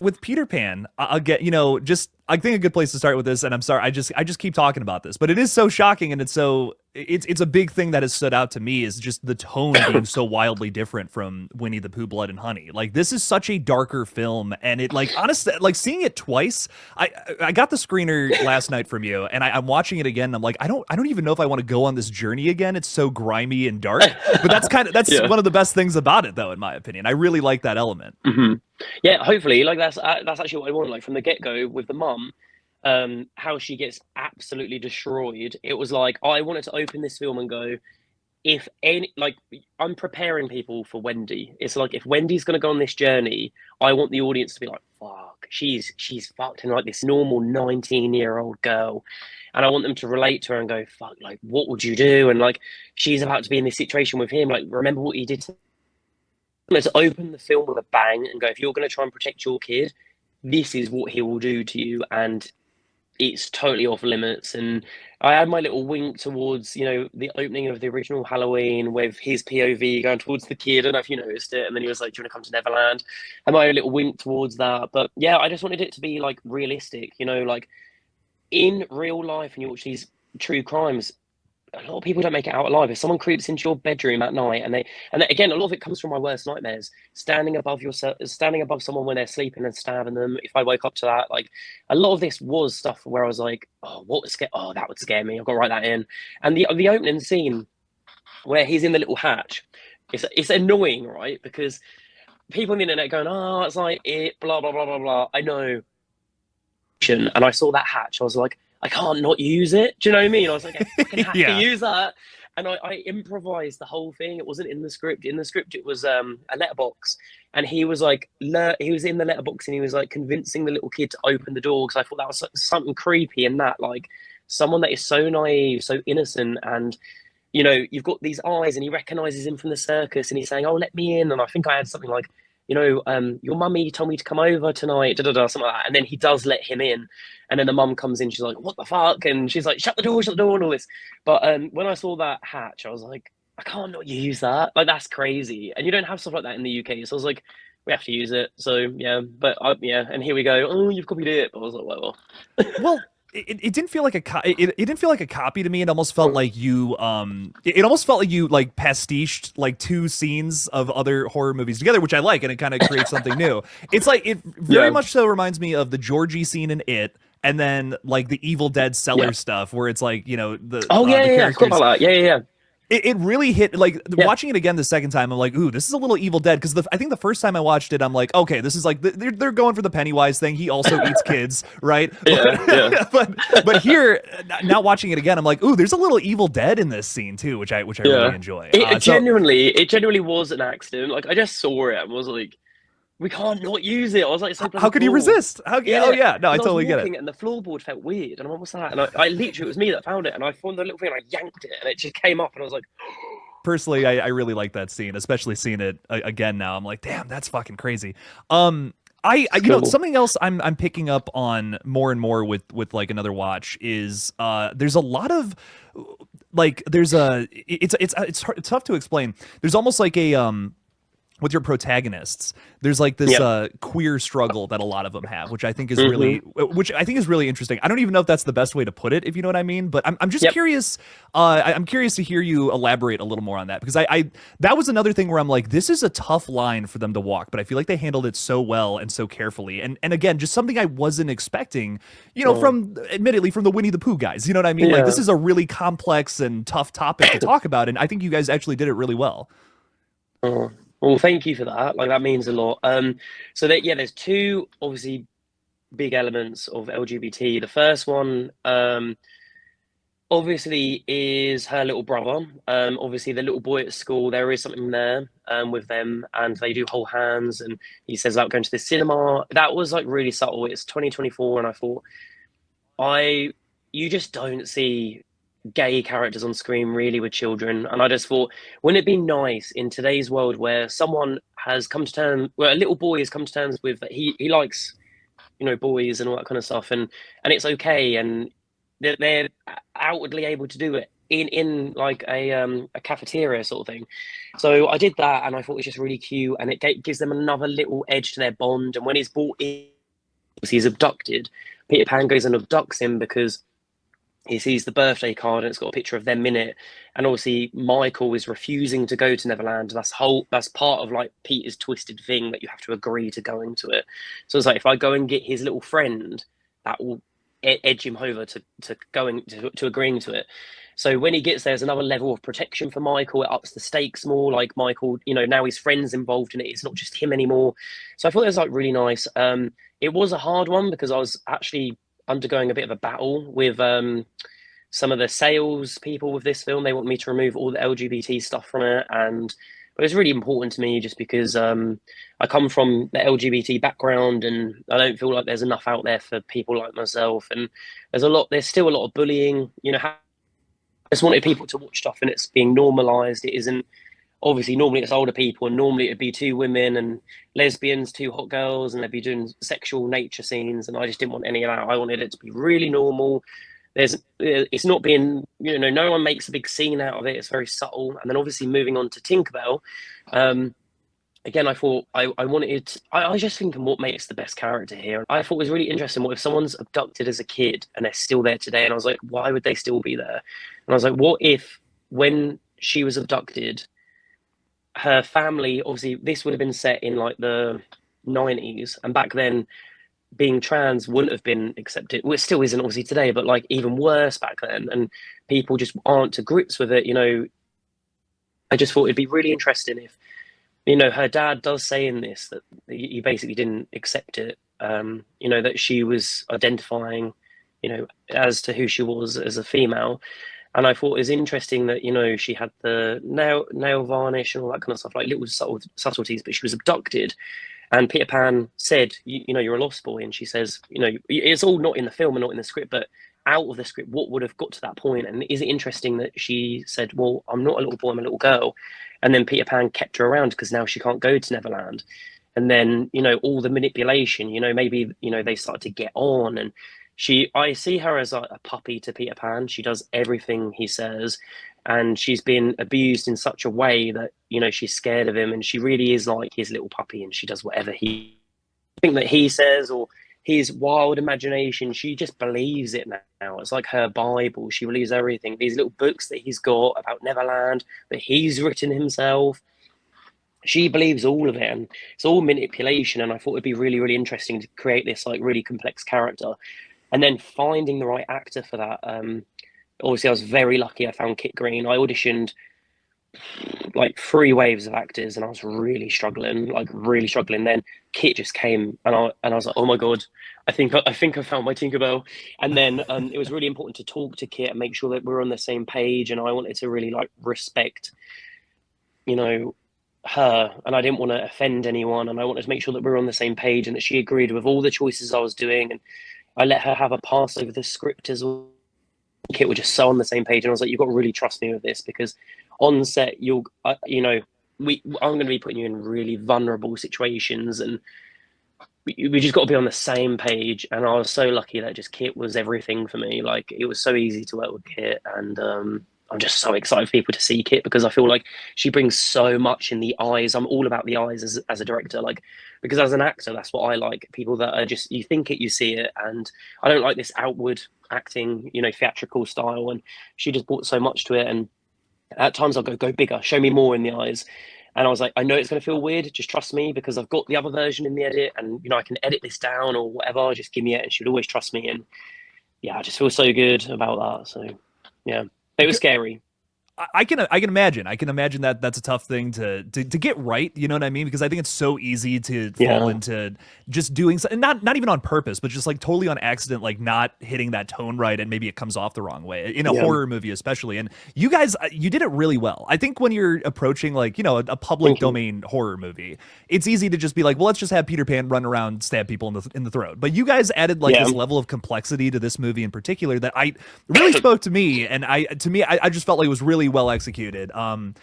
with Peter Pan, I'll get, just I think a good place to start with this, and I'm sorry, I just keep talking about this, but it is so shocking, and it's a big thing that has stood out to me is just the tone being so wildly different from Winnie the Pooh, Blood and Honey. Like this is such a darker film, and it like honestly, like seeing it twice. I got the screener last night from you, and I'm watching it again. And I'm like, I don't even know if I want to go on this journey again. It's so grimy and dark, but that's Yeah. one of the best things about it, though, in my opinion. I really like that element. hmm Yeah, hopefully, like that's actually what I want. Like from the get go with the mum, how she gets absolutely destroyed. It was like I wanted to open this film and go, if any, like I'm preparing people for Wendy. It's like if Wendy's gonna go on this journey, I want the audience to be like, fuck, she's fucked and like this normal 19-year-old girl. And I want them to relate to her and go, fuck, like, what would you do? And like, she's about to be in this situation with him. Like, remember what he did to Let's open the film with a bang and go, if you're going to try and protect your kid, this is what he will do to you. And it's totally off limits. And I had my little wink towards, the opening of the original Halloween with his POV going towards the kid. I don't know if you noticed it. And then he was like, do you want to come to Neverland? And my little wink towards that. But yeah, I just wanted it to be like realistic, like in real life, and you watch these true crimes, a lot of people don't make it out alive. If someone creeps into your bedroom at night, again, a lot of it comes from my worst nightmares. Standing above someone when they're sleeping and stabbing them. If I woke up to that, like a lot of this was stuff where I was like, oh, what would scare? Oh, that would scare me. I've got to write that in. And the opening scene where he's in the little hatch, it's annoying, right? Because people on the internet going, oh, it's like it, blah blah blah blah blah. I know, and I saw that hatch. I was like, I can't not use it. Do you know what I mean? I was like, I fucking have to Yeah. use that. And I improvised the whole thing. It wasn't in the script. In the script, it was a letterbox, and he was like, he was in the letterbox, and he was like convincing the little kid to open the door because I thought that was something creepy in that, like someone that is so naive, so innocent, and you've got these eyes, and he recognizes him from the circus, and he's saying, "Oh, let me in." And I think I had something like, your mummy told me to come over tonight, da da da, something like that. And then he does let him in, and then the mum comes in. She's like, "What the fuck?" And she's like, shut the door," and all this. But when I saw that hatch, I was like, I can't not use that. Like that's crazy, and you don't have stuff like that in the UK. So I was like, we have to use it. So yeah, but yeah, and here we go. Oh, you've copied it. But I was like, well, Well, it didn't feel like it didn't feel like a copy to me. It almost felt like it almost felt like you like pastiched like two scenes of other horror movies together, which I like, and it kind of creates something new. It's like it very yeah, much so reminds me of the Georgie scene in It, and then like the Evil Dead cellar yeah. stuff, where it's like Oh yeah, the yeah, yeah. I forgot characters. about that. Yeah, yeah, It really hit like yeah, watching it again the second time. I'm like, ooh, this is a little Evil Dead because I think the first time I watched it, I'm like, okay, this is like they're going for the Pennywise thing. He also eats kids, right? yeah, yeah, But here now watching it again, I'm like, ooh, there's a little Evil Dead in this scene too, which I really yeah. enjoy. So It genuinely was an accident. Like I just saw it and was like, we can't not use it. I was like, it's so bloody how could you cool. resist? How? Oh Yeah, yeah, no, I because I was totally get it. walking and the floorboard felt weird, and I'm like, what's that? And I literally, it was me that found it, and I found the little thing, and I yanked it, and it just came up, and I was like, Personally, I really like that scene, especially seeing it again now. I'm like, damn, that's fucking crazy. I it's cool. something else I'm picking up on more and more with like another watch is there's a lot of like there's a it's tough to explain. There's almost like a with your protagonists, there's like this Yep. queer struggle that a lot of them have, Mm-hmm. which I think is really interesting. I don't even know if that's the best way to put it, if you know what I mean, but I'm just Yep. curious. I'm curious to hear you elaborate a little more on that, because I that was another thing where I'm like, this is a tough line for them to walk, but I feel like they handled it so well and so carefully, and again, just something I wasn't expecting, Oh, from admittedly from the Winnie the Pooh guys. You know what I mean? Like this yeah. is a really complex and tough topic to talk about, and I think you guys actually did it really well. Oh. Well, thank you for that. Like that means a lot. So that yeah, there's two obviously big elements of LGBT. The first one, obviously, is her little brother. Obviously, the little boy at school, there is something there with them, and they do hold hands. And he says about going to the cinema. That was like really subtle. It's 2024, and I thought, I you just don't see gay characters on screen really with children. And I just thought, wouldn't it be nice in today's world where someone has come to terms, where a little boy has come to terms with that he likes, boys and all that kind of stuff, and it's okay, and they're outwardly able to do it in like a cafeteria sort of thing. So I did that, and I thought it was just really cute, and it gives them another little edge to their bond. And when he's brought in he's abducted. Peter Pan goes and abducts him because he sees the birthday card and it's got a picture of them in it. And obviously Michael is refusing to go to Neverland. That's part of like Peter's twisted thing, that you have to agree to going to it. So it's like, if I go and get his little friend, that will edge him over to going to agreeing to it. So when he gets there, there's another level of protection for Michael. It ups the stakes more. Like Michael, now his friend's involved in it. It's not just him anymore. So I thought it was like really nice. It was a hard one because I was actually undergoing a bit of a battle with some of the sales people with this film. They want me to remove all the LGBT stuff from it, and it was really important to me just because I come from the LGBT background, and I don't feel like there's enough out there for people like myself. And there's still a lot of bullying. I just wanted people to watch stuff and it's being normalized. It isn't, obviously normally it's older people, and normally it'd be two women and lesbians, two hot girls, and they'd be doing sexual nature scenes, and I just didn't want any of that. I wanted it to be really normal. It's not being, no one makes a big scene out of it. It's very subtle. And then obviously moving on to Tinkerbell, again, I thought I was just thinking what makes the best character here. I thought it was really interesting. What if someone's abducted as a kid and they're still there today? And I was like, why would they still be there? And I was like, what if when she was abducted, her family, obviously this would have been set in like the 90s, and back then being trans wouldn't have been accepted. Well, it still isn't obviously today, but like even worse back then, and people just aren't to grips with it. I just thought it'd be really interesting if, her dad does say in this that he basically didn't accept it. That she was identifying, as to who she was as a female. And I thought it was interesting that, she had the nail varnish and all that kind of stuff, like little subtleties, but she was abducted. And Peter Pan said, you're a lost boy. And she says, it's all not in the film and not in the script, but out of the script, what would have got to that point? And is it interesting that she said, well, I'm not a little boy, I'm a little girl. And then Peter Pan kept her around because now she can't go to Neverland. And then, all the manipulation, maybe, they start to get on. And I see her as a puppy to Peter Pan. She does everything he says. And she's been abused in such a way that, she's scared of him. And she really is like his little puppy, and she does whatever he think that he says, or his wild imagination. She just believes it now. It's like her Bible. She believes everything. These little books that he's got about Neverland that he's written himself, she believes all of it, and it's all manipulation. And I thought it'd be really, really interesting to create this like really complex character, and then finding the right actor for that. Obviously, I was very lucky. I found Kit Green. I auditioned like 3 waves of actors, and I was really struggling, Then Kit just came, and I was like, oh my god, I think I found my Tinkerbell. And then it was really important to talk to Kit and make sure that we're on the same page. And I wanted to really like respect, her, and I didn't want to offend anyone, and I wanted to make sure that we were on the same page and that she agreed with all the choices I was doing. And I let her have a pass over the script as well. Kit were just so on the same page, and I was like, you've got to really trust me with this, because on set I'm going to be putting you in really vulnerable situations, and we just got to be on the same page. And I was so lucky that just Kit was everything for me. Like, it was so easy to work with Kit, and I'm just so excited for people to see Kit, because I feel like she brings so much in the eyes. I'm all about the eyes as a director, like, because as an actor, that's what I like. People that are just, you think it, you see it. And I don't like this outward acting, theatrical style. And she just brought so much to it. And at times I'll go bigger, show me more in the eyes. And I was like, I know it's going to feel weird. Just trust me, because I've got the other version in the edit, and I can edit this down or whatever. Just give me it, and she would always trust me. And yeah, I just feel so good about that. So yeah, it was scary. I can imagine. I can imagine that that's a tough thing to get right. You know what I mean? Because I think it's so easy to fall into just doing something, not even on purpose, but just like totally on accident, like not hitting that tone right, and maybe it comes off the wrong way in a horror movie, especially. And you guys, you did it really well. I think when you're approaching like a public domain horror movie, it's easy to just be like, well, let's just have Peter Pan run around, stab people in the throat. But you guys added like this level of complexity to this movie in particular that I really spoke to me, and I just felt like it was really well executed. And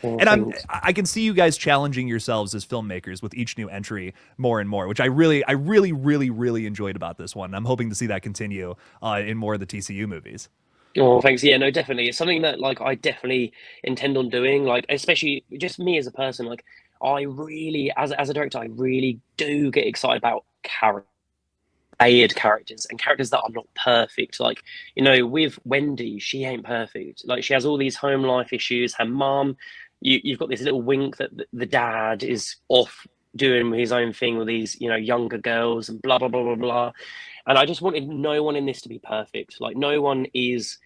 I can see you guys challenging yourselves as filmmakers with each new entry more and more, which I really enjoyed about this one. I'm hoping to see that continue in more of the TCU movies. Oh, thanks. Yeah, no, definitely. It's something that like I definitely intend on doing. Like, especially just me as a person. Like, I really, as a director, I really do get excited about character. layered characters and characters that are not perfect. Like, you know, with Wendy, she ain't perfect. Like, she has all these home life issues. Her mom, you've got this little wink that the dad is off doing his own thing with these, you know, younger girls and blah blah blah blah blah. And I just wanted no one in this to be perfect. Like, no one is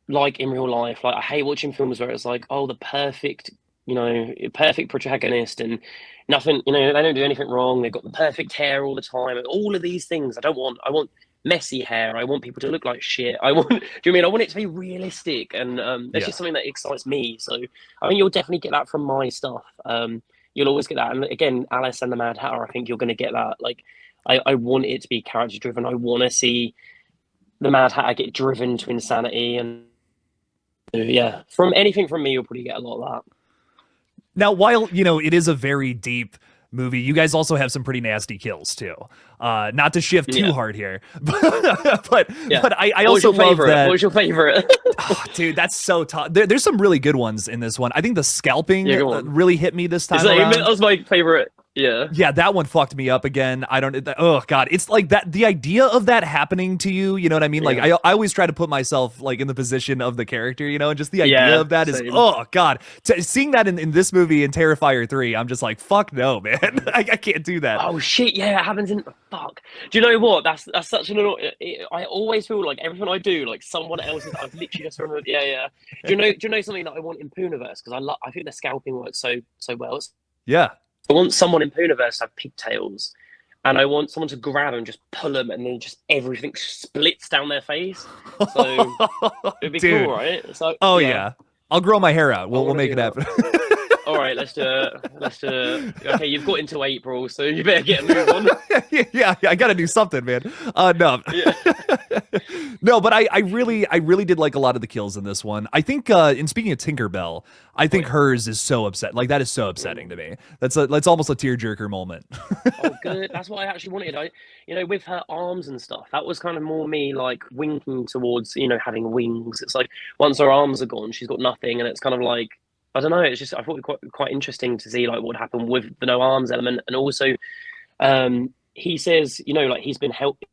like in real life. Like, I hate watching films where it's like, oh, the perfect, you know, perfect protagonist and nothing, you know, they don't do anything wrong. They've got the perfect hair all the time. And all of these things I don't want. I want messy hair. I want people to look like shit. I want, do you mean I want it to be realistic? And that's Yeah. just something that excites me. So I mean, you'll definitely get that from my stuff. You'll always get that. And again, Alice and the Mad Hatter, I think you're going to get that. Like, I want it to be character driven. I want to see the Mad Hatter get driven to insanity. And yeah, from anything from me, you'll probably get a lot of that. Now, while you know it is a very deep movie, you guys also have some pretty nasty kills too. Not to shift too Yeah. hard here, but Yeah. I What was also your love favorite? that. What was your favorite? Oh, dude, that's so tough. There's some really good ones in this one. I think the scalping Yeah, go on. really hit me this time That around. was my favorite. Yeah. Yeah, that one fucked me up again. I don't. Oh god, it's like that. The idea of that happening to you, you know what I mean? Like Yeah. I always try to put myself like in the position of the character, you know, and just the idea Yeah, of that is same. oh god. Seeing that in this movie in Terrifier 3, I'm just like fuck no, man. I can't do that. Oh shit! Yeah, it happens in fuck. Do you know what? That's such an. I always feel like everything I do, like someone else's. I've literally just remembered. Yeah, yeah. Do you know something that I want in Pooniverse? Because I think the scalping works so well. Yeah. I want someone in Pooniverse to have pigtails, and I want someone to grab and just pull them, and then just everything splits down their face. So it'd be Dude. cool, right? So Oh yeah. I'll grow my hair out. We'll make it that. happen. All right, let's do it. Let's do it. Okay, you've got into April, so you better get a move on. yeah, I gotta do something, man. No, Yeah. no, but I really did like a lot of the kills in this one. I think, and speaking of Tinkerbell, I think hers is so upset. Like that is so upsetting to me. That's almost a tearjerker moment. Oh, good. That's what I actually wanted. You know, with her arms and stuff, that was kind of more me like winking towards, you know, having wings. It's like once her arms are gone, she's got nothing, and it's kind of like I don't know. It's just I thought it quite interesting to see like what happened with the no arms element, and also, he says, you know, like he's been helping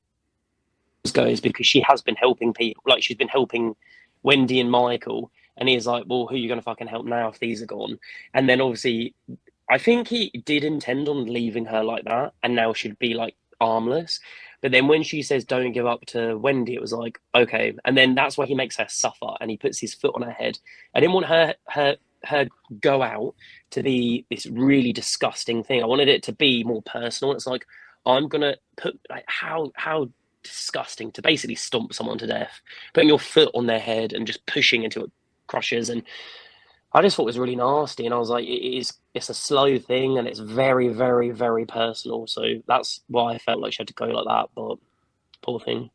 guys because she has been helping people, like she's been helping Wendy and Michael, and he's like, well, who are you gonna fucking help now if these are gone? And then obviously, I think he did intend on leaving her like that, and now she'd be like armless. But then when she says don't give up to Wendy, it was like okay, and then that's why he makes her suffer, and he puts his foot on her head. I didn't want her go out to be this really disgusting thing. I wanted it to be more personal. It's like I'm gonna put like how disgusting to basically stomp someone to death, putting your foot on their head and just pushing until it crushes. And I just thought it was really nasty. And I was like, it's a slow thing and it's very, very, very personal. So that's why I felt like she had to go like that. But poor thing.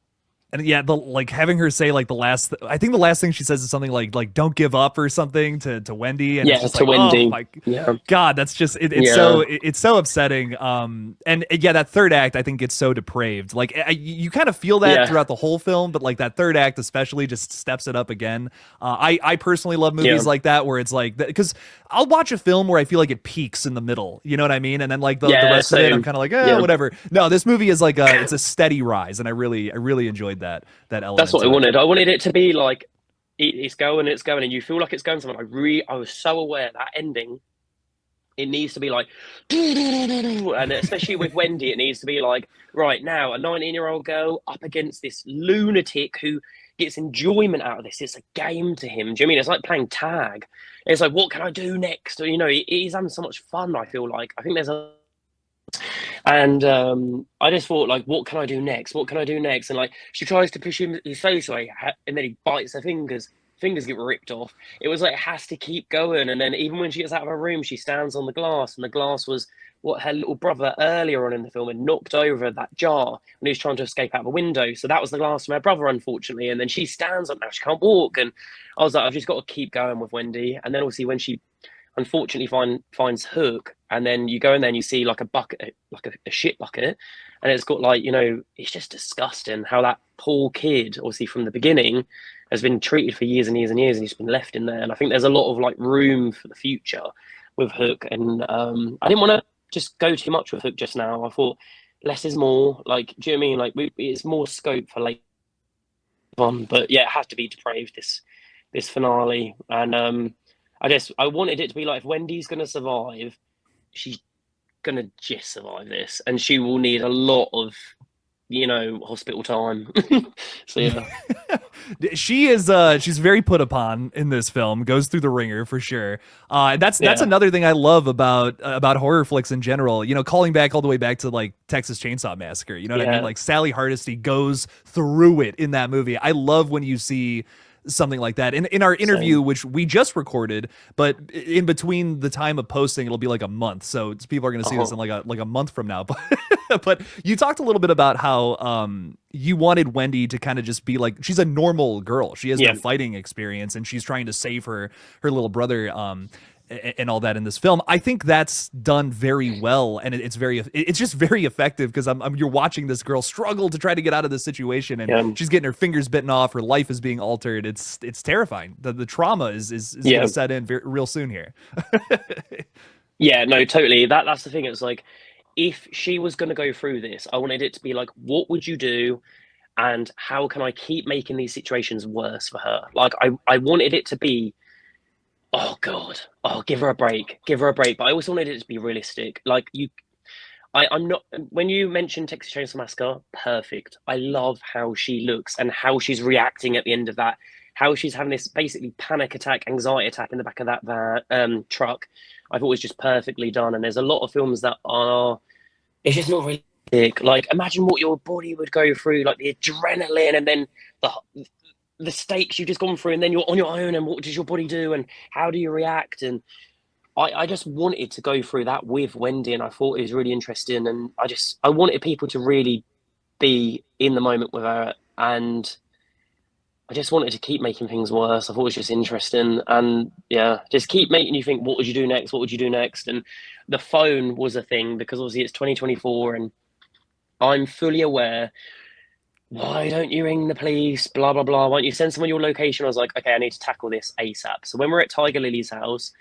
And yeah, the like having her say like I think the last thing she says is something like "don't give up" or something to Wendy, and Yeah, it's just to like Wendy. oh my Yeah. god, that's just it's Yeah. it's so upsetting. And yeah, that third act I think gets so depraved. Like you kind of feel that Yeah. throughout the whole film, but like that third act especially just steps it up again. I personally love movies like that where it's like because I'll watch a film where I feel like it peaks in the middle, you know what I mean, and then like the rest of it I'm kind of like whatever. No, this movie is like it's a steady rise, and I really enjoyed that element. That's what I wanted. I wanted it to be like it's going, and you feel like it's going somewhere. I was so aware that ending, it needs to be like, and especially with Wendy, it needs to be like, right now, a 19-year-old girl up against this lunatic who gets enjoyment out of this. It's a game to him. Do you know what I mean? It's like playing tag. It's like, what can I do next? Or, you know, he's having so much fun. I feel like I think there's a. And I just thought, like, what can I do next? What can I do next? And like, she tries to push his face away, and then he bites her fingers. Fingers get ripped off. It was like it has to keep going. And then even when she gets out of her room, she stands on the glass, and the glass was what her little brother earlier on in the film had knocked over that jar when he was trying to escape out of a window. So that was the glass from her brother, unfortunately. And then she stands up now; she can't walk. And I was like, I've just got to keep going with Wendy. And then obviously when she unfortunately finds Hook, and then you go in there and you see like a bucket, like a shit bucket, and it's got like, you know, it's just disgusting how that poor kid, obviously from the beginning, has been treated for years and years and years, and he's been left in there. And I think there's a lot of like room for the future with Hook. And I didn't want to just go too much with Hook just now. I thought less is more. Like, do you know what I mean? Like, it's more scope for later on. But yeah, it has to be depraved this finale. And I wanted it to be like, if Wendy's gonna survive, she's gonna just survive this, and she will need a lot of hospital time. So yeah, She is she's very put upon in this film, goes through the ringer for sure. That's yeah, another thing I love about horror flicks in general, calling back all the way back to like Texas Chainsaw Massacre, you know what I mean? yeah, Like Sally Hardesty goes through it in that movie. I love when you see something like that. In our interview, same. which we just recorded, but in between the time of posting, it'll be like a month. So people are going to see this Uh-huh. in like a month from now. But you talked a little bit about how you wanted Wendy to kind of just be like, she's a normal girl. She has no Yeah, fighting experience, and she's trying to save her little brother. And all that in this film, I think that's done very well, and it's just very effective because you're watching this girl struggle to try to get out of this situation, and yeah, she's getting her fingers bitten off, her life is being altered. It's terrifying. The trauma is going yeah, to set in real soon here. yeah. No, totally. That's the thing. It's like, if she was going to go through this, I wanted it to be like, what would you do? And how can I keep making these situations worse for her? Like, I wanted it to be, oh God, oh, give her a break, give her a break. But I also wanted it to be realistic. Like, I'm not, when you mentioned Texas Chainsaw Massacre, perfect. I love how she looks and how she's reacting at the end of that. How she's having this basically panic attack, anxiety attack in the back of that truck. I thought was just perfectly done. And there's a lot of films that are, it's just not realistic. Like, imagine what your body would go through, like the adrenaline, and then the stakes you've just gone through, and then you're on your own, and what does your body do, and how do you react? And I just wanted to go through that with Wendy, and I thought it was really interesting. And I wanted people to really be in the moment with her, and I just wanted to keep making things worse. I thought it was just interesting, and yeah, just keep making you think, what would you do next? What would you do next? And the phone was a thing because obviously it's 2024, and I'm fully aware. Why don't you ring the police? Blah blah blah. Why don't you send someone your location? I was like, okay, I need to tackle this ASAP. So when we're at Tiger Lily's house,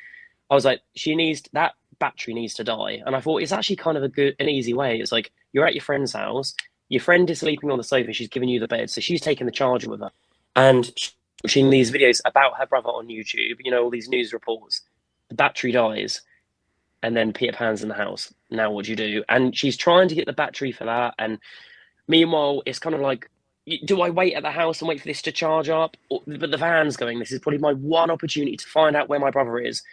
I was like, she needs that battery needs to die. And I thought it's actually kind of an easy way. It's like, you're at your friend's house, your friend is sleeping on the sofa, she's giving you the bed, so she's taking the charger with her, and she's watching these videos about her brother on YouTube. All these news reports. The battery dies, and then Peter Pan's in the house. Now what do you do? And she's trying to get the battery for that, and meanwhile, it's kind of like, do I wait at the house and wait for this to charge up? But the van's going. This is probably my one opportunity to find out where my brother is.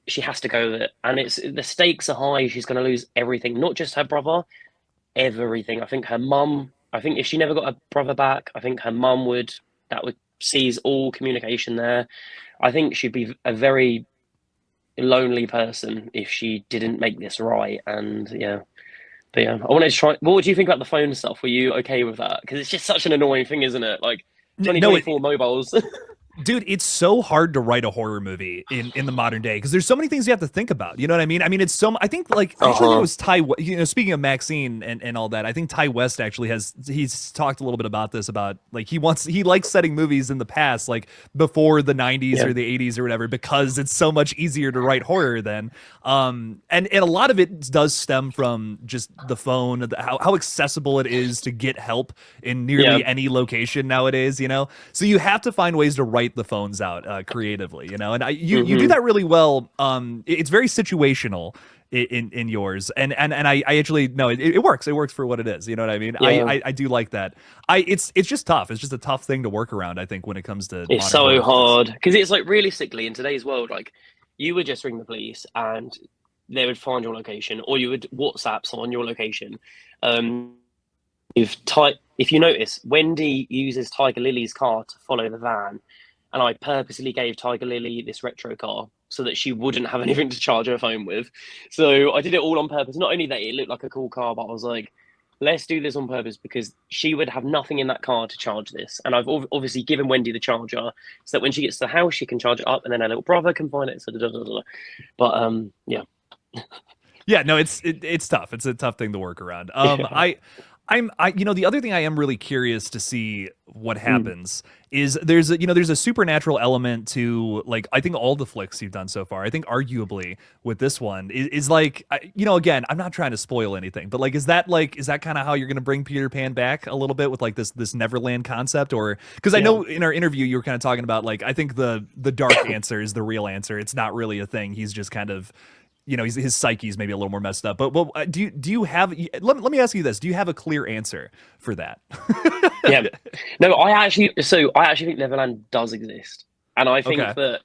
She has to go with it, and it's the stakes are high. She's going to lose everything, not just her brother, everything. I think her mum. I think if she never got her brother back, I think her mum would seize all communication there. I think she'd be a very lonely person if she didn't make this right. And yeah, but yeah, I wanted to try. What would you think about the phone stuff? Were you okay with that? Because it's just such an annoying thing, isn't it? Like No, 2024 mobiles. dude, it's so hard to write a horror movie in the modern day because there's so many things you have to think about. You know what I mean? I mean, it's so. I think like I actually think it Uh-huh. was speaking of Maxine and all that, I think Ty West actually he's talked a little bit about this about like he likes setting movies in the past, like before the '90s Yeah. or the '80s or whatever, because it's so much easier to write horror then. And a lot of it does stem from just the phone, how accessible it is to get help in Yeah. nearly any location nowadays. So you have to find ways to write the phones out creatively, and you do Hmm. that really well. It's very situational in yours, and I actually no, it works. It works for what it is. You know what I mean? Yeah. I do like that. It's just tough. It's just a tough thing to work around. I think when it comes to It's modern so horror flicks. hard because it's like, realistically, in today's world, like, you would just ring the police and they would find your location, or you would WhatsApp someone your location. Um, if you notice, Wendy uses Tiger Lily's car to follow the van, and I purposely gave Tiger Lily this retro car so that she wouldn't have anything to charge her phone with. So I did it all on purpose. Not only that it looked like a cool car, but I was like, let's do this on purpose because she would have nothing in that car to charge this. And I've obviously given Wendy the charger so that when she gets to the house, she can charge it up, and then her little brother can find it. So, but yeah. Yeah, no, it's tough. It's a tough thing to work around. Yeah. The other thing I am really curious to see what Mm. happens is there's a supernatural element to, like, I think all the flicks you've done so far. I think arguably with this one is like, again, I'm not trying to spoil anything, but like is that kind of how you're going to bring Peter Pan back a little bit with like this Neverland concept? Or because I Yeah. know in our interview you were kind of talking about, like, I think the dark answer is the real answer. It's not really a thing. He's just kind of, his psyche is maybe a little more messed up. But do you have, let me ask you this, do you have a clear answer for that? Yeah. No, I actually think Neverland does exist. And I think Okay. that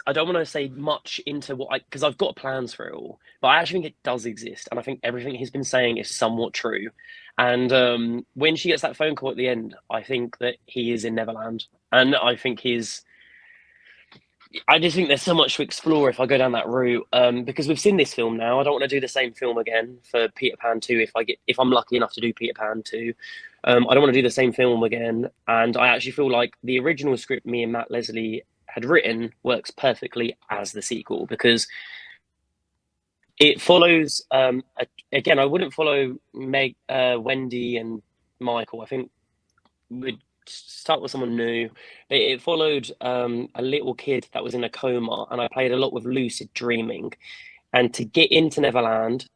I don't want to say much into because I've got plans for it all, but I actually think it does exist. And I think everything he's been saying is somewhat true. And when she gets that phone call at the end, I think that he is in Neverland. And I just think there's so much to explore if I go down that route. Because we've seen this film now. I don't want to do the same film again for Peter Pan 2 if I'm lucky enough to do Peter Pan 2. I don't want to do the same film again. And I actually feel like the original script me and Matt Leslie had written works perfectly as the sequel because it follows again, I wouldn't follow Wendy and Michael. I think we'd start with someone new. It followed a little kid that was in a coma, and I played a lot with lucid dreaming. And to get into Neverland,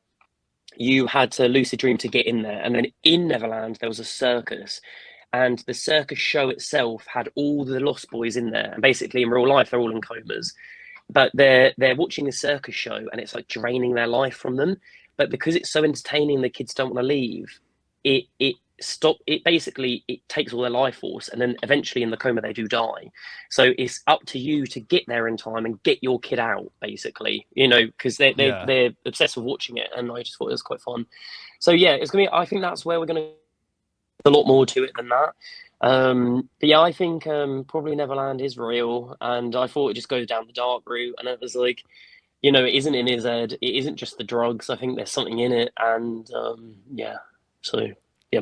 you had to lucid dream to get in there. And then in Neverland, there was a circus. And the circus show itself had all the Lost Boys in there. And basically, in real life, they're all in comas. But they're watching the circus show, and it's like draining their life from them. But because it's so entertaining, the kids don't want to leave. It basically it takes all their life force, and then eventually in the coma they do die. So it's up to you to get there in time and get your kid out, basically, because Yeah. they're obsessed with watching it, and I just thought it was quite fun. So yeah, it's gonna be. I think that's where we're gonna a lot more to it than that. But yeah, I think probably Neverland is real, and I thought it just goes down the dark route, and it was like, it isn't in his head. It isn't just the drugs. I think there's something in it, and yeah. So yeah.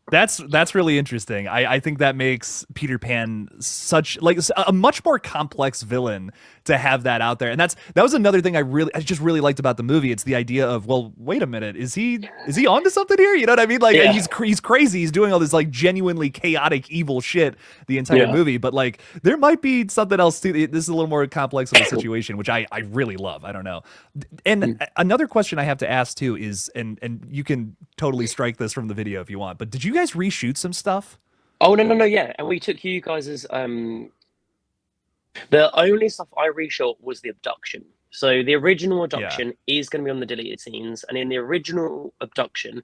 That's really interesting. I think that makes Peter Pan such like a much more complex villain to have that out there. And that was another thing I just really liked about the movie. It's the idea of, well, wait a minute, is he onto something here? You know what I mean? Like, Yeah. he's crazy. He's doing all this like genuinely chaotic evil shit the entire Yeah. movie, but like there might be something else too. This is a little more complex of a situation, which I really love. I don't know. And another question I have to ask too is, and you can totally strike this from the video if you want, but did you guys reshoot some stuff? Oh no, no, no, yeah. And we took you guys as the only stuff I reshot was the abduction. So the original Yeah. abduction is going to be on the deleted scenes, and in the original abduction,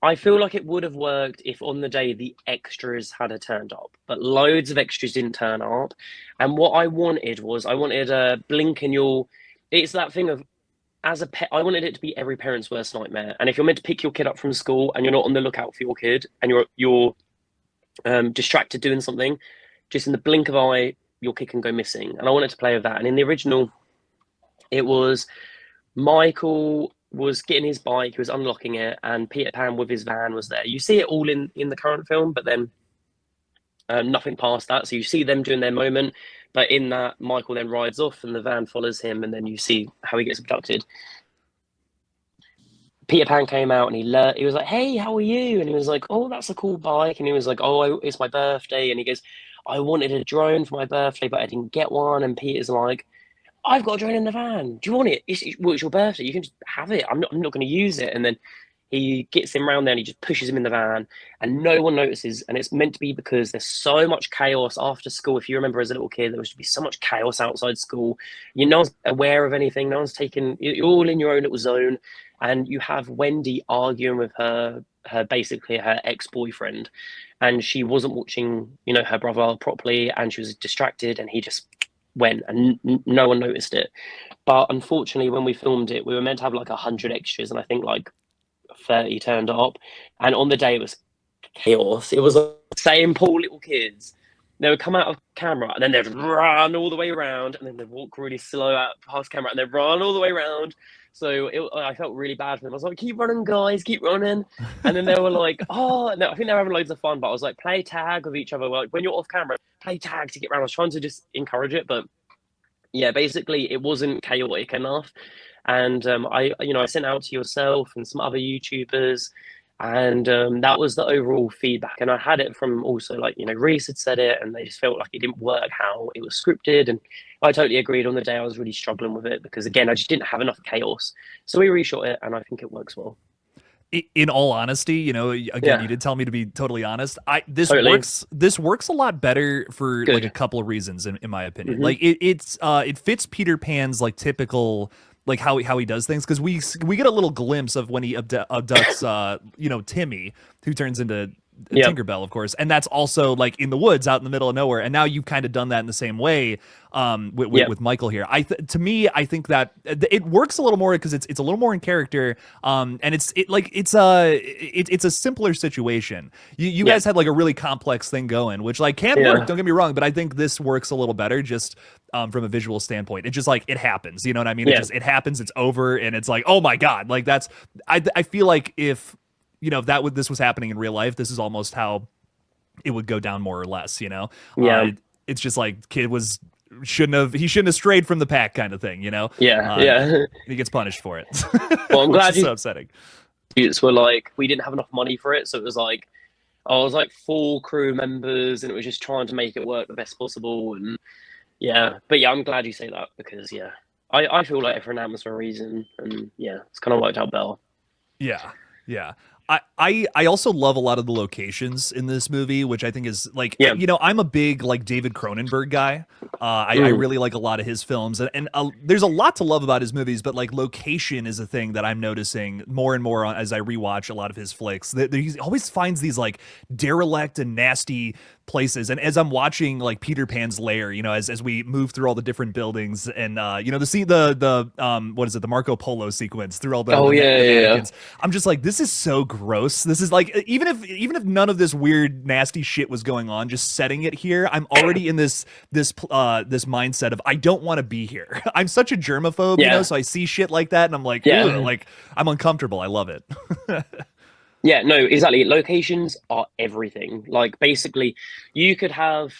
I feel like it would have worked if on the day the extras had turned up, but loads of extras didn't turn up. And what I wanted a blink and you'll. It's that thing of as a pet, I wanted it to be every parent's worst nightmare. And if you're meant to pick your kid up from school and you're not on the lookout for your kid and you're distracted doing something, just in the blink of an eye, your kid can go missing. And I wanted to play with that. And in the original, it was Michael was getting his bike, he was unlocking it, and Peter Pan with his van was there. You see it all in the current film, but then nothing past that. So you see them doing their moment, but in that, Michael then rides off and the van follows him, and then you see how he gets abducted. Peter Pan came out and he was like, "Hey, how are you?" And he was like, "Oh, that's a cool bike." And he was like, "Oh, it's my birthday." And he goes, "I wanted a drone for my birthday, but I didn't get one." And Peter's like, "I've got a drone in the van. Do you want it? Well, it's your birthday. You can just have it. I'm not going to use it." And then he gets him round there and he just pushes him in the van, and no one notices. And it's meant to be because there's so much chaos after school. If you remember as a little kid, there was to be so much chaos outside school. No one's aware of anything. No one's taken. You're all in your own little zone, and you have Wendy arguing with her basically her ex-boyfriend, and she wasn't watching her brother properly, and she was distracted, and he just went, and no one noticed it. But unfortunately, when we filmed it, we were meant to have like 100 extras, and I think like 30 turned up. And on the day, it was chaos. It was like the same poor little kids. They would come out of camera and then they'd run all the way around, and then they'd walk really slow out past camera and they'd run all the way around. So I felt really bad for them. I was like, "Keep running, guys, keep running." And then they were like, "Oh, no," I think they were having loads of fun. But I was like, "Play tag with each other. Like when you're off camera, play tag to get around." I was trying to just encourage it, but yeah, basically it wasn't chaotic enough. And I sent out to yourself and some other YouTubers, And that was the overall feedback. And I had it from also like, you know, Reese had said it, and they just felt like it didn't work how it was scripted. And I totally agreed. On the day I was really struggling with it because, again, I just didn't have enough chaos. So we reshot it, and I think it works well. In all honesty, you know, again, you Yeah, did tell me to be totally honest. This totally. works a lot better for like a Good. couple of reasons, in my opinion. Hmm. Like it fits Peter Pan's like typical like how he does things, because we get a little glimpse of when he abducts you know, Timmy, who turns into Yep. Tinkerbell, of course, and that's also like in the woods out in the middle of nowhere. And now you've kind of done that in the same way Yep. with Michael here. To me, I think that it works a little more because it's a little more in character, and it's a simpler situation. You Yep. guys had like a really complex thing going, which like can work. Yeah. Don't get me wrong, but I think this works a little better just from a visual standpoint. It just like it happens. You know what I mean? Yeah. It happens. It's over, and it's like, oh my god, like that's I feel like if you know, if this was happening in real life, this is almost how it would go down, more or less. You know, Yeah. it's just like kid was he shouldn't have strayed from the pack, kind of thing. You know, Yeah. uh, Yeah. he gets punished for it, Well, I'm which glad is you so upsetting. were like, we didn't have enough money for it. So it was like, I was like four crew members, and it was just trying to make it work the best possible. And yeah, but yeah, I'm glad you say that because yeah, I feel like everyone happens for a reason, and yeah, it's kind of worked out well. Yeah, yeah. I also love a lot of the locations in this movie, which I think is like, Yeah. you know, I'm a big like David Cronenberg guy. I Mm. really like a lot of his films, and there's a lot to love about his movies, but like location is a thing that I'm noticing more and more as I rewatch a lot of his flicks. That he always finds these like derelict and nasty places. And as I'm watching like Peter Pan's lair, you know, as we move through all the different buildings, and you know, the what is it, the Marco Polo sequence through all Oh yeah, the yeah, yeah. mannequins, I'm just like, this is so gross. This is like, even if none of this weird nasty shit was going on, just setting it here, I'm already in this mindset of I don't want to be here. I'm such a germaphobe, you know, Yeah. so I see shit like that and I'm like, ugh, Yeah. like I'm uncomfortable. I love it. Yeah, no, exactly. Locations are everything. Like basically, you could have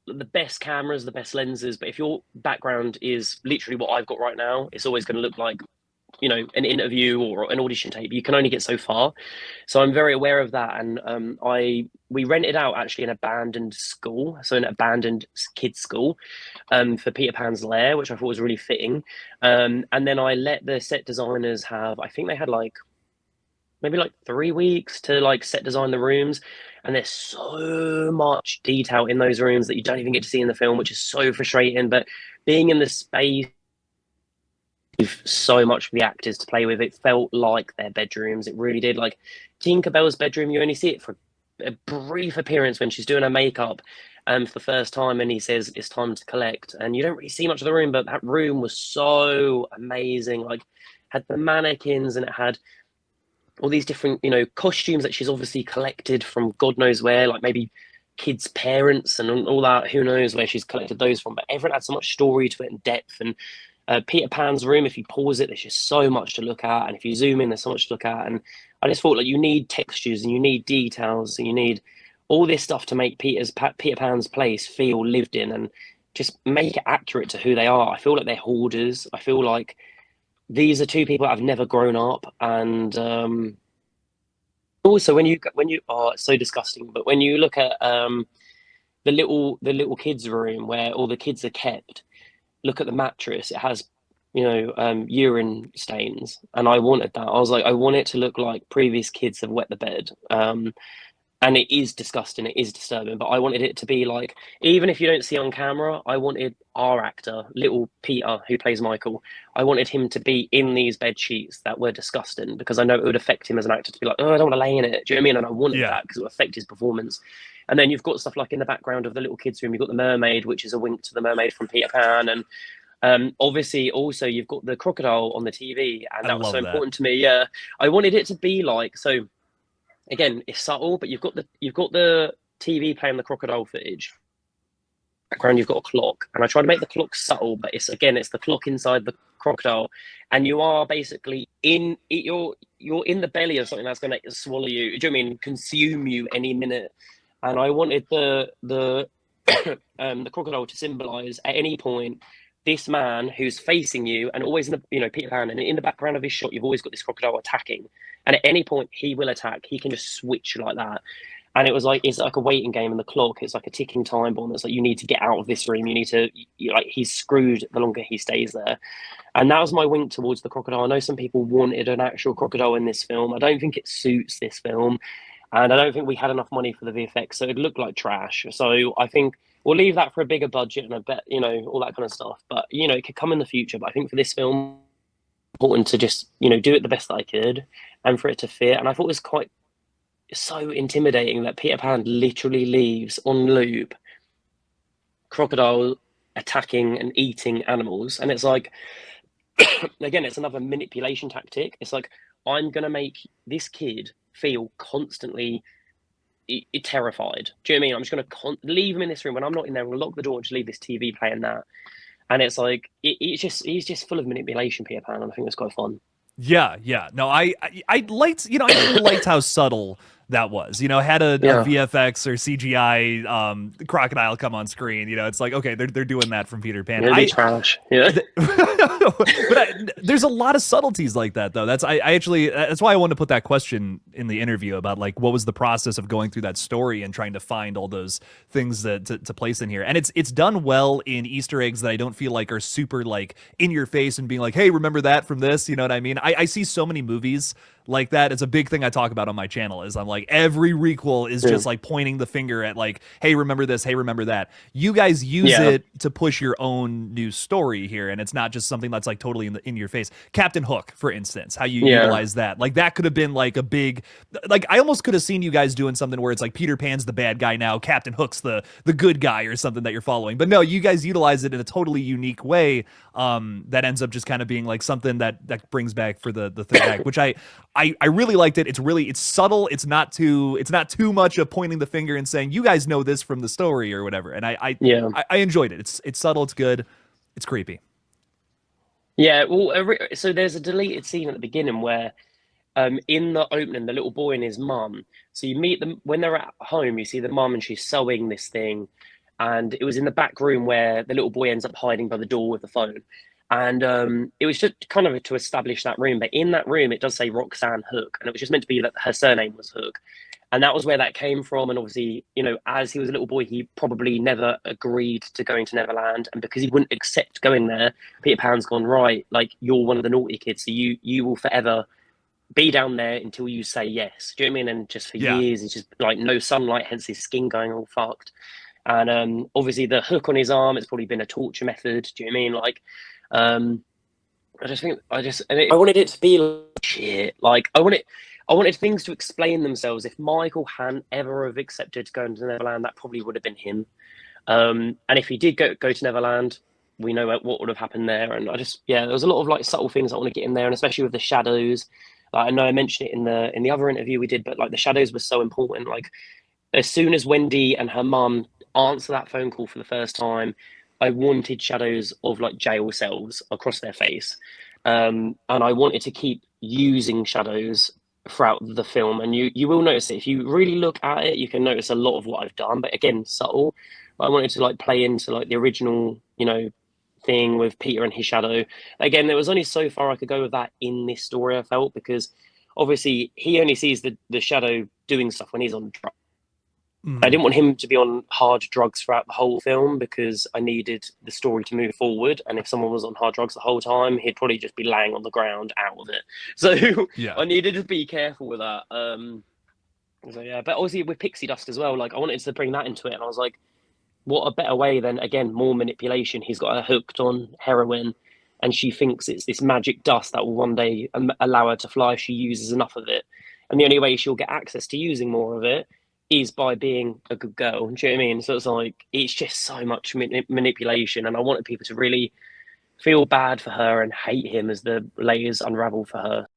the best cameras, the best lenses, but if your background is literally what I've got right now, it's always going to look like, you know, an interview or an audition tape. You can only get so far. So I'm very aware of that. And we rented out actually an abandoned school, so an abandoned kids school, for Peter Pan's lair, which I thought was really fitting. And then I let the set designers have, I think they had like maybe like 3 weeks to like set design the rooms, and there's so much detail in those rooms that you don't even get to see in the film, which is so frustrating. But being in the space, so much for the actors to play with, it felt like their bedrooms. It really did. Like Tinkerbell's bedroom, you only see it for a brief appearance when she's doing her makeup for the first time, and he says it's time to collect, and you don't really see much of the room, but that room was so amazing. Like had the mannequins, and it had all these different, you know, costumes that she's obviously collected from God knows where, like maybe kids' parents and all that. Who knows where she's collected those from? But everyone had so much story to it and depth. And Peter Pan's room, if you pause it, there's just so much to look at, and if you zoom in, there's so much to look at. And I just thought like you need textures and you need details and you need all this stuff to make Peter Pan's place feel lived in and just make it accurate to who they are. I feel like they're hoarders. I feel like these are two people that have never grown up, and also when you oh, it's so disgusting, but when you look at the little kids room where all the kids are kept, look at the mattress. It has, you know, urine stains, and I wanted that. I was like, I want it to look like previous kids have wet the bed. And it is disgusting, it is disturbing, but I wanted it to be like, even if you don't see on camera, I wanted our actor, little Peter, who plays Michael, I wanted him to be in these bed sheets that were disgusting, because I know it would affect him as an actor to be like, oh, I don't want to lay in it. Do you know what I mean? And I wanted Yeah. that because it would affect his performance. And then you've got stuff like in the background of the little kids' room, you've got the mermaid, which is a wink to the mermaid from Peter Pan. And obviously, also, you've got the crocodile on the TV, and I that was so love that. important to me. Yeah, I wanted it to be like, so again, it's subtle, but you've got the TV playing the crocodile footage. Background, you've got a clock, and I try to make the clock subtle, but it's the clock inside the crocodile, and you are basically you're in the belly of something that's going to swallow you. Do you know what I mean? Consume you any minute. And I wanted the the crocodile to symbolize at any point this man who's facing you and always in the, Peter Pan, and in the background of his shot, you've always got this crocodile attacking. And at any point he will attack, he can just switch like that. And it was like, it's like a waiting game in the clock. It's like a ticking time bomb. It's like, you need to get out of this room. You need to, like, he's screwed the longer he stays there. And that was my wink towards the crocodile. I know some people wanted an actual crocodile in this film. I don't think it suits this film. And I don't think we had enough money for the VFX. So it looked like trash. So I think we'll leave that for a bigger budget and a bet, all that kind of stuff. But, it could come in the future. But I think for this film, important to just, do it the best that I could and for it to fit. And I thought it was quite so intimidating that Peter Pan literally leaves on loop crocodile attacking and eating animals. And it's like, again, it's another manipulation tactic. It's like, I'm going to make this kid feel constantly terrified. Do you know what I mean? I'm just going to leave him in this room when I'm not in there. We'll lock the door and just leave this TV playing that. And it's like, he's just full of manipulation, Peter Pan. And I think it's quite fun. Yeah, yeah. No, I liked, I liked how subtle that was. Had a VFX or CGI crocodile come on screen. It's like, okay, they're doing that from Peter Pan. Trash. Yeah. But there's a lot of subtleties like that, though. That's why I wanted to put that question in the interview about like what was the process of going through that story and trying to find all those things to place in here. And it's done well in Easter eggs that I don't feel like are super like in your face and being like, hey, remember that from this? You know what I mean? I see so many movies like that. It's a big thing I talk about on my channel is I'm like, every requel is just like pointing the finger at like, hey, remember this, hey, remember that. You guys use it to push your own new story here, and it's not just something that's like totally in your face. Captain Hook, for instance, how you utilize that. Like that could have been like a big, like I almost could have seen you guys doing something where it's like Peter Pan's the bad guy now, Captain Hook's the good guy or something that you're following. But no, you guys utilize it in a totally unique way that ends up just kind of being like something that brings back for the third act, which I really liked it. It's subtle. It's not too much of pointing the finger and saying, you guys know this from the story or whatever. And I enjoyed it. It's subtle. It's good. It's creepy. Yeah. Well, so there's a deleted scene at the beginning where, in the opening, the little boy and his mum. So you meet them when they're at home. You see the mum and she's sewing this thing, and it was in the back room where the little boy ends up hiding by the door with the phone. And it was just kind of to establish that room. But in that room, it does say Roxanne Hook. And it was just meant to be that her surname was Hook. And that was where that came from. And obviously, as he was a little boy, he probably never agreed to going to Neverland. And because he wouldn't accept going there, Peter Pan's gone, right, like, you're one of the naughty kids. So you will forever be down there until you say yes. Do you know what I mean? And just for years, it's just like no sunlight, hence his skin going all fucked. And obviously the hook on his arm, it's probably been a torture method. Do you know what I mean? Like, I wanted it to be like shit. Like I wanted things to explain themselves. If Michael hadn't ever have accepted going to Neverland, that probably would have been him. And if he did go to Neverland, we know what would have happened there. And there was a lot of like subtle things I want to get in there, and especially with the shadows. Like, I know I mentioned it in the other interview we did, but like the shadows were so important. Like as soon as Wendy and her mum answer that phone call for the first time, I wanted shadows of like jail cells across their face. And I wanted to keep using shadows throughout the film. And you will notice it. If you really look at it, you can notice a lot of what I've done, but again, subtle. I wanted to like play into like the original, thing with Peter and his shadow. Again, there was only so far I could go with that in this story, I felt, because obviously he only sees the shadow doing stuff when he's on drugs. I didn't want him to be on hard drugs throughout the whole film because I needed the story to move forward. And if someone was on hard drugs the whole time, he'd probably just be laying on the ground out of it. So I needed to be careful with that. But obviously with pixie dust as well, like I wanted to bring that into it. And I was like, what a better way than, again, more manipulation. He's got her hooked on heroin and she thinks it's this magic dust that will one day allow her to fly if she uses enough of it. And the only way she'll get access to using more of it is by being a good girl. Do you know what I mean? So it's like, it's just so much manipulation. And I wanted people to really feel bad for her and hate him as the layers unravel for her.